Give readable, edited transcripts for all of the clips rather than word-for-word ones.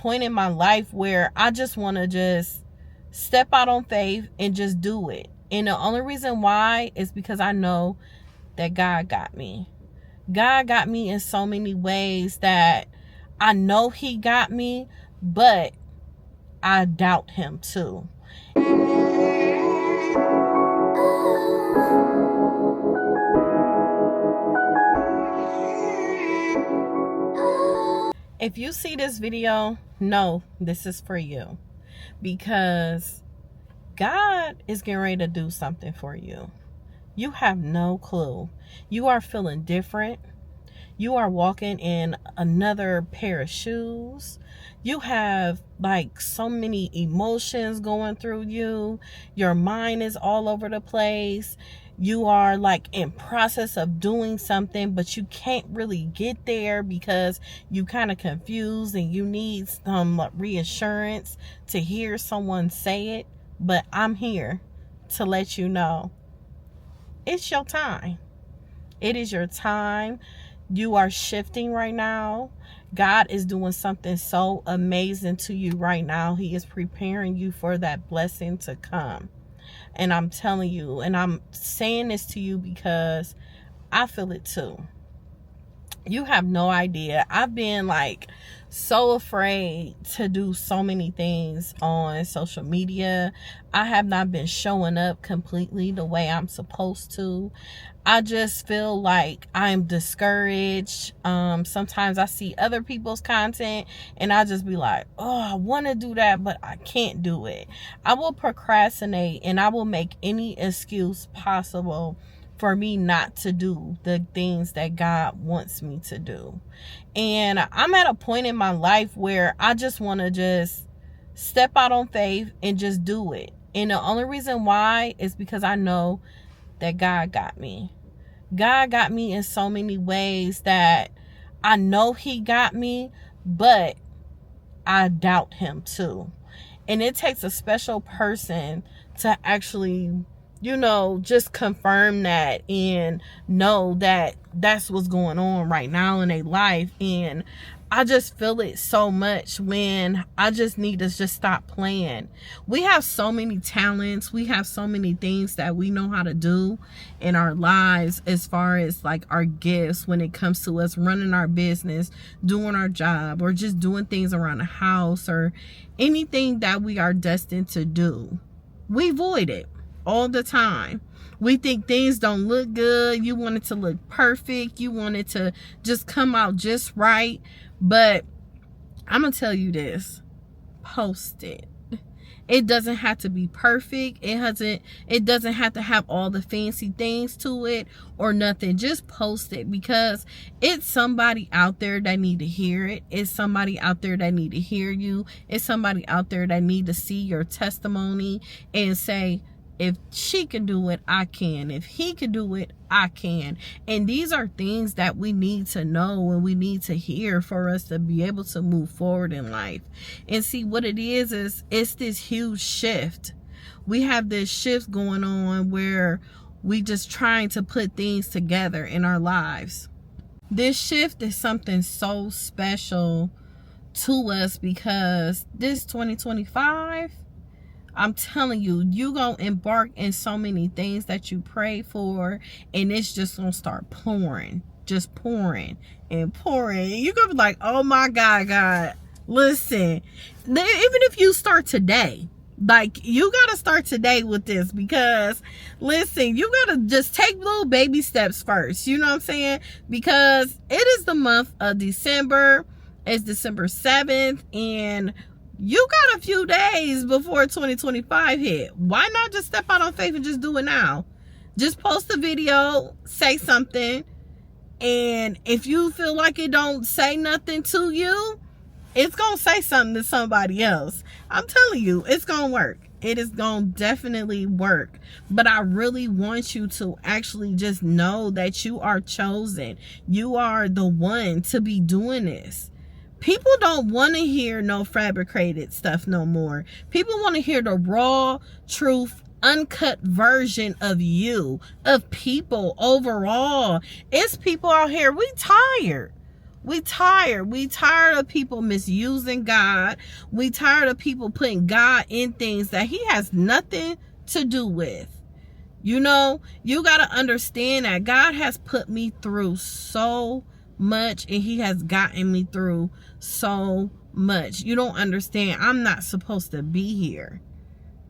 point in my life where I just want to just step out on faith and just do it. And the only reason why is because I know that God got me. God got me in so many ways that I know he got me, but I doubt him too. If you see this video, know this is for you, because God is getting ready to do something for you. You have no clue. You are feeling different. You are walking in another pair of shoes. You have like so many emotions going through you. Your mind is all over the place. You are like in process of doing something, but you can't really get there because you kind of confused and you need some reassurance to hear someone say it. But I'm here to let you know it's your time. It is your time. You are shifting right now. God is doing something so amazing to you right now. He is preparing you for that blessing to come. And I'm telling you, and I'm saying this to you because I feel it too. You have no idea. I've been like so afraid to do so many things on social media. I have not been showing up completely the way I'm supposed to. I just feel like I'm discouraged. Sometimes I see other people's content and I just be like, oh, I want to do that, but I can't do it. I will procrastinate and I will make any excuse possible for me not to do the things that God wants me to do. And I'm at a point in my life where I just want to just step out on faith and just do it. And the only reason why is because I know that God got me. God got me in so many ways that I know he got me, but I doubt him too. And it takes a special person to actually, just confirm that and know that that's what's going on right now in their life. And I just feel it so much when I just need to just stop playing. We have so many talents. We have so many things that we know how to do in our lives as far as like our gifts when it comes to us running our business, doing our job, or just doing things around the house or anything that we are destined to do. We avoid it all the time. We think things don't look good. You want it to look perfect. You want it to just come out just right. But I'm going to tell you this. Post it. It doesn't have to be perfect. It doesn't have to have all the fancy things to it or nothing. Just post it because it's somebody out there that need to hear it. It's somebody out there that need to hear you. It's somebody out there that need to see your testimony and say, if she can do it, I can. If he can do it, I can. And these are things that we need to know and we need to hear for us to be able to move forward in life. And see, what it is it's this huge shift. We have this shift going on where we just trying to put things together in our lives. This shift is something so special to us because this 2025, I'm telling you, you gonna embark in so many things that you pray for, and it's just gonna start pouring, just pouring and pouring. You're gonna be like, oh my God, listen, even if you start today, like you gotta start today with this because listen, you gotta just take little baby steps first. You know what I'm saying? Because it is the month of December. It's December 7th, and you got a few days before 2025 hit. Why not just step out on faith and just do it now? Just post a video, say something, and if you feel like it don't say nothing to you, it's gonna say something to somebody else. I'm telling you, it's gonna work. It is gonna definitely work. But I really want you to actually just know that you are chosen. You are the one to be doing this. People don't want to hear no fabricated stuff no more. People want to hear the raw truth, uncut version of you, of people overall. It's people out here, we tired. We tired. We tired of people misusing God. We tired of people putting God in things that he has nothing to do with. You know, you got to understand that God has put me through so much, and he has gotten me through so much. You don't understand. I'm not supposed to be here.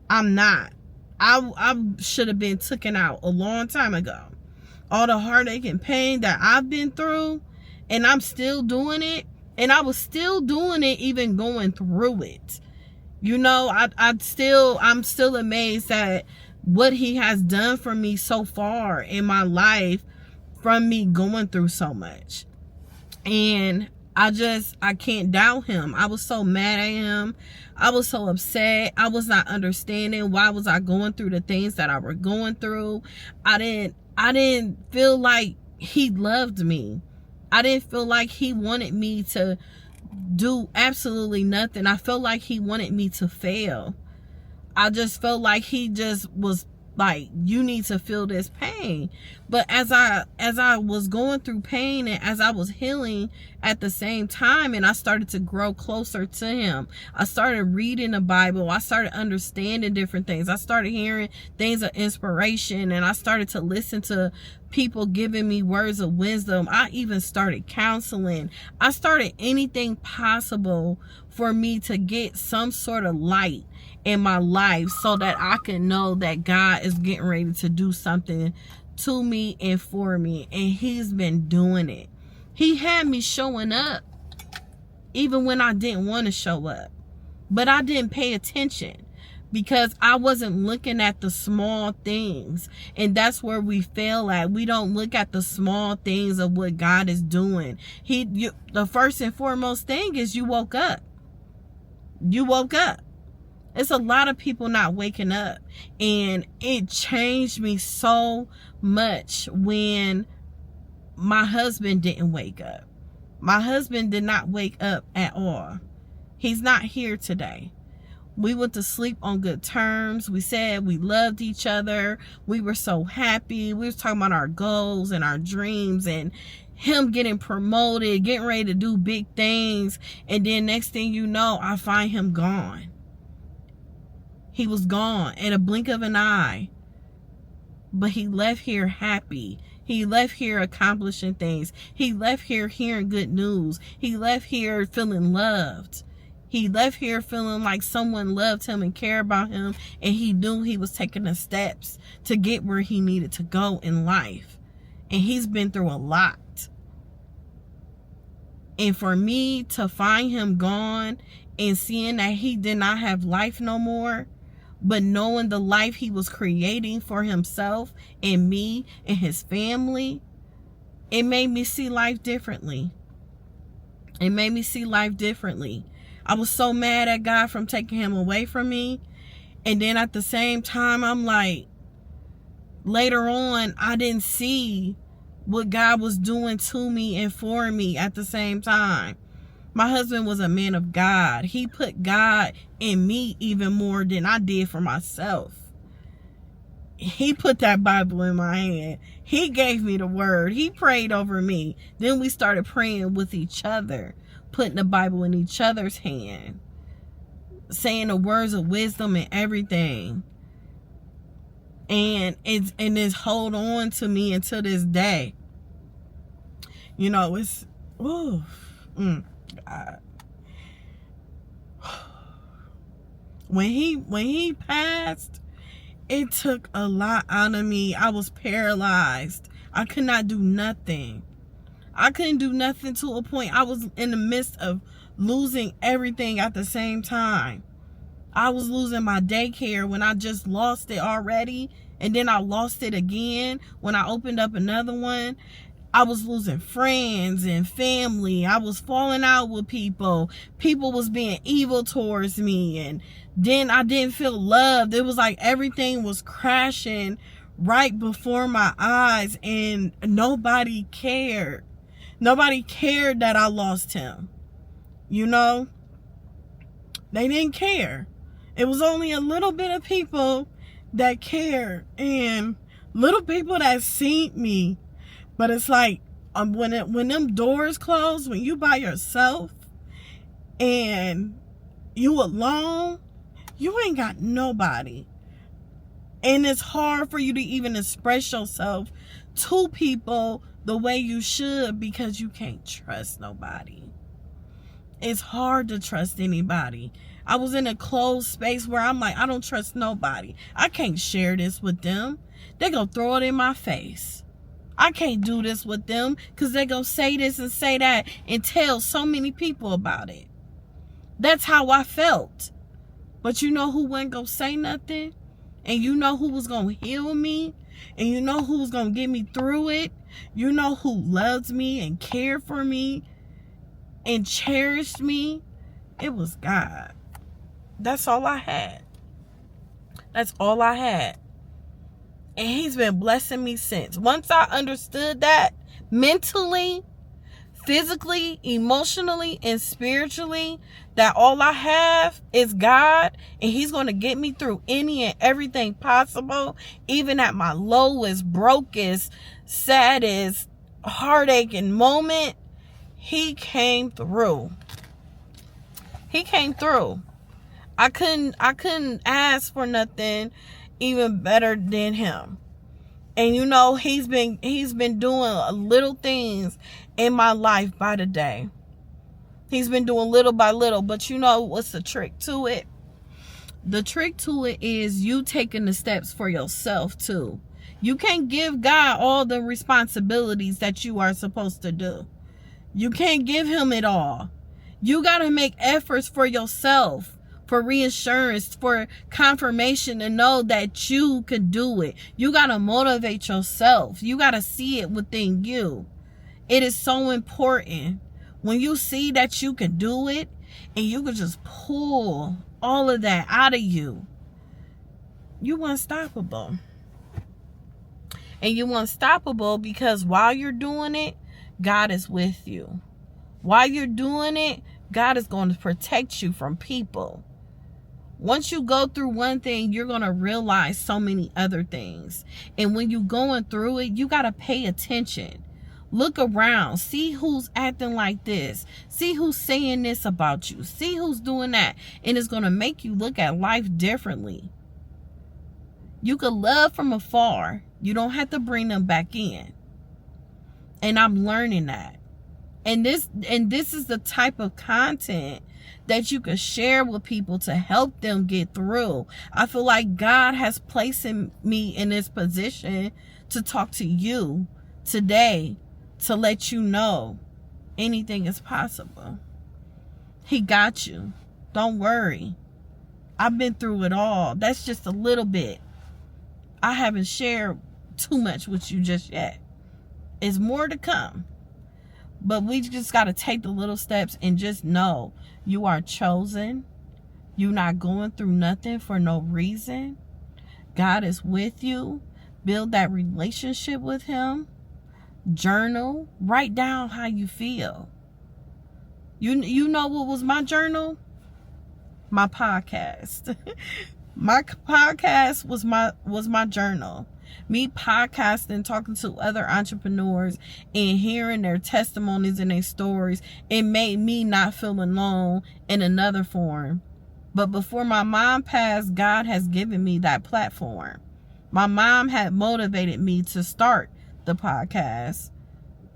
I'm not. I should have been taken out a long time ago. All the heartache and pain that I've been through, and I'm still doing it, and I was still doing it even going through it. You know, I'm still amazed at what he has done for me so far in my life from me going through so much. And I can't doubt him. I was so mad at him. I was so upset. I was not understanding why was I going through the things that I were going through. I didn't feel like he loved me. I didn't feel like he wanted me to do absolutely nothing. I felt like he wanted me to fail. I just felt like he just was like, you need to feel this pain. But as I was going through pain, and as I was healing at the same time, and I started to grow closer to him, I started reading the Bible, I started understanding different things, I started hearing things of inspiration, and I started to listen to people giving me words of wisdom. I even started counseling. I started anything possible for me to get some sort of light in my life so that I can know that God is getting ready to do something to me and for me. And he's been doing it. He had me showing up even when I didn't want to show up. But I didn't pay attention because I wasn't looking at the small things. And that's where we fail at. We don't look at the small things of what God is doing. The first and foremost thing is you woke up. You woke up. It's a lot of people not waking up. And it changed me so much when my husband didn't wake up. My husband did not wake up at all. He's not here today. We went to sleep on good terms. We said we loved each other. We were so happy. We were talking about our goals and our dreams and him getting promoted, getting ready to do big things. And then next thing you know, I find him gone. He was gone in a blink of an eye. But he left here happy. He left here accomplishing things. He left here hearing good news. He left here feeling loved. He left here feeling like someone loved him and cared about him. And he knew he was taking the steps to get where he needed to go in life. And he's been through a lot. And for me to find him gone and seeing that he did not have life no more, but knowing the life he was creating for himself and me and his family, it made me see life differently. It made me see life differently. I was so mad at God from taking him away from me. And then at the same time, I'm like, later on, I didn't see what God was doing to me and for me at the same time. My husband was a man of God. He put God in me even more than I did for myself. He put that Bible in my hand. He gave me the word. He prayed over me. Then we started praying with each other, putting the Bible in each other's hand, saying the words of wisdom and everything. And it's hold on to me until this day. You know, it's God. When he passed, it took a lot out of me. I was paralyzed. I could not do nothing. I couldn't do nothing to a point. I was in the midst of losing everything at the same time. I was losing my daycare when I just lost it already. And then I lost it again when I opened up another one. I was losing friends and family. I was falling out with people. People was being evil towards me. And then I didn't feel loved. It was like everything was crashing right before my eyes. And nobody cared. Nobody cared that I lost him. You know? They didn't care. It was only a little bit of people that cared. And little people that seen me. But it's like when them doors close, when you by yourself and you alone, you ain't got nobody. And it's hard for you to even express yourself to people the way you should because you can't trust nobody. It's hard to trust anybody. I was in a closed space where I'm like, I don't trust nobody. I can't share this with them. They gonna throw it in my face. I can't do this with them because they gonna say this and say that and tell so many people about it. That's how I felt. But you know who wasn't gonna say nothing? And you know who was gonna heal me? And you know who was gonna get me through it? You know who loves me and cared for me and cherished me? It was God. That's all I had. That's all I had. And he's been blessing me since. Once I understood that mentally, physically, emotionally, and spiritually, that all I have is God, and he's going to get me through any and everything possible, even at my lowest, brokest, saddest, heartaching moment. He came through. He came through. I couldn't ask for nothing even better than him. And you know, he's been doing little things in my life by the day. He's been doing little by little, but you know what's the trick to it? The trick to it is you taking the steps for yourself too. You can't give God all the responsibilities that you are supposed to do. You can't give him it all. You got to make efforts for yourself, for reassurance, for confirmation to know that you can do it. You got to motivate yourself. You got to see it within you. It is so important. When you see that you can do it and you can just pull all of that out of you, you're unstoppable. And you're unstoppable because while you're doing it, God is with you. While you're doing it, God is going to protect you from people. Once you go through one thing, you're going to realize so many other things. And when you're going through it, you got to pay attention. Look around. See who's acting like this. See who's saying this about you. See who's doing that. And it's going to make you look at life differently. You can love from afar. You don't have to bring them back in. And I'm learning that. And this is the type of content that you can share with people to help them get through. I feel like God has placed me in this position to talk to you today, to let you know anything is possible. He got you. Don't worry. I've been through it all. That's just a little bit. I haven't shared too much with you just yet. It's more to come. But we just got to take the little steps and just know you are chosen. You're not going through nothing for no reason. God is with you. Build that relationship with him. Journal. Write down how you feel. You know what was my journal? My podcast. My podcast was my journal. Me podcasting, talking to other entrepreneurs and hearing their testimonies and their stories, it made me not feel alone in another form. But before my mom passed, God has given me that platform. My mom had motivated me to start the podcast.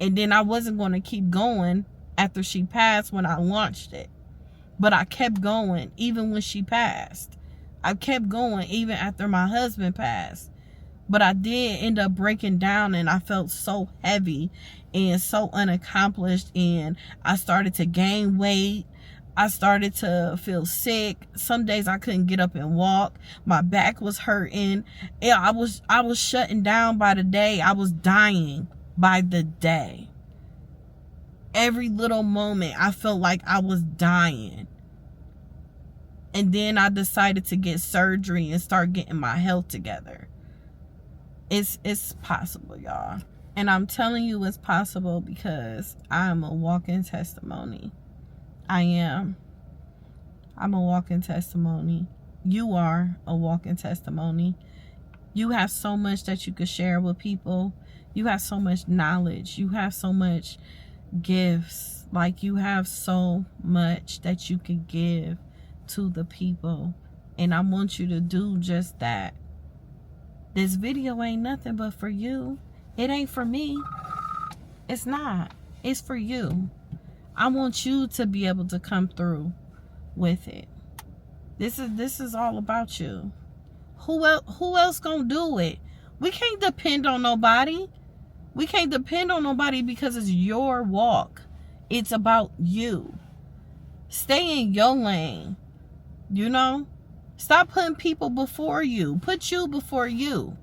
And then I wasn't going to keep going after she passed when I launched it. But I kept going even when she passed. I kept going even after my husband passed. But I did end up breaking down and I felt so heavy and so unaccomplished. And I started to gain weight. I started to feel sick. Some days I couldn't get up and walk. My back was hurting. Yeah, I was shutting down by the day. I was dying by the day. Every little moment I felt like I was dying. And then I decided to get surgery and start getting my health together. It's possible, y'all. And I'm telling you it's possible because I'm a walking testimony. I am. I'm a walking testimony. You are a walking testimony. You have so much that you could share with people. You have so much knowledge. You have so much gifts. Like, you have so much that you can give to the people. And I want you to do just that. This video ain't nothing but for you. It ain't for me. It's not. It's for you. I want you to be able to come through with it. This is all about you. Who else gonna do it? We can't depend on nobody. We can't depend on nobody because it's your walk. It's about you. Stay in your lane. You know? Stop putting people before you. Put you before you.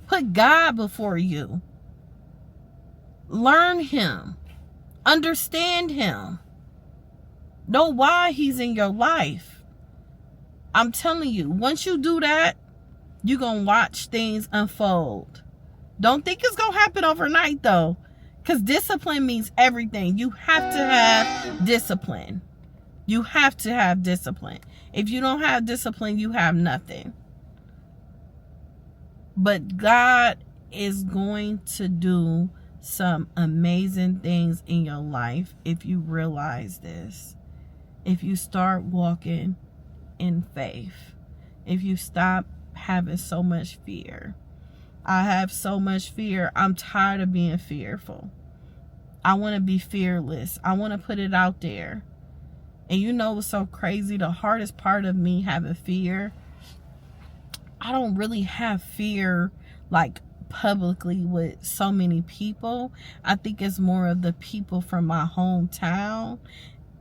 Put God before you. Learn Him. Understand Him. Know why He's in your life. I'm telling you, once you do that, you're going to watch things unfold. Don't think it's going to happen overnight, though. Because discipline means everything. You have to have discipline. You have to have discipline. If you don't have discipline, you have nothing. But God is going to do some amazing things in your life if you realize this. If you start walking in faith. If you stop having so much fear. I have so much fear. I'm tired of being fearful. I want to be fearless. I want to put it out there. And you know what's so crazy? The hardest part of me having fear, I don't really have fear like publicly with so many people. I think it's more of the people from my hometown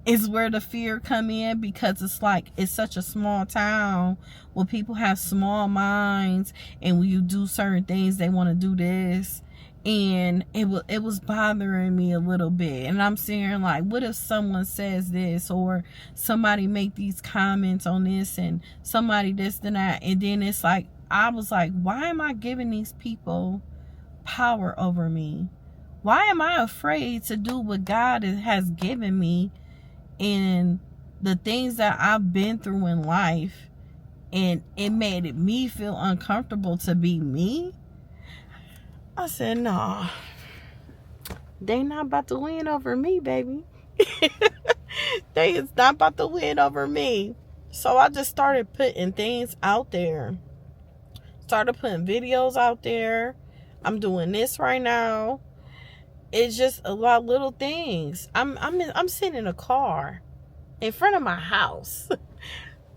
is where the fear come in, because it's like, it's such a small town where people have small minds, and when you do certain things, they want to do this. And it was bothering me a little bit. And I'm saying, like, what if someone says this, or somebody make these comments on this, and somebody this and that. And then it's like, I was like, why am I giving these people power over me? Why am I afraid to do what God has given me and the things that I've been through in life? And it made me feel uncomfortable to be me. I said, nah, they not about to win over me, baby. They is not about to win over me. So I just started putting things out there. Started putting videos out there. I'm doing this right now. It's just a lot of little things. I'm sitting in a car in front of my house.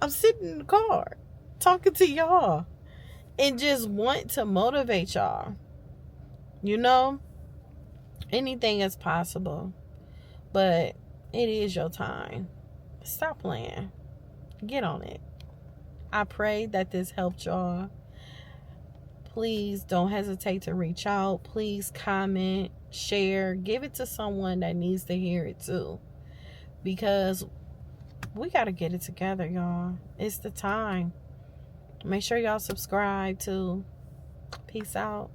I'm sitting in the car talking to y'all and just want to motivate y'all. You know, anything is possible, but it is your time. Stop playing. Get on it. I pray that this helped y'all. Please don't hesitate to reach out. Please comment, share, give it to someone that needs to hear it too. Because we got to get it together, y'all. It's the time. Make sure y'all subscribe too. Peace out.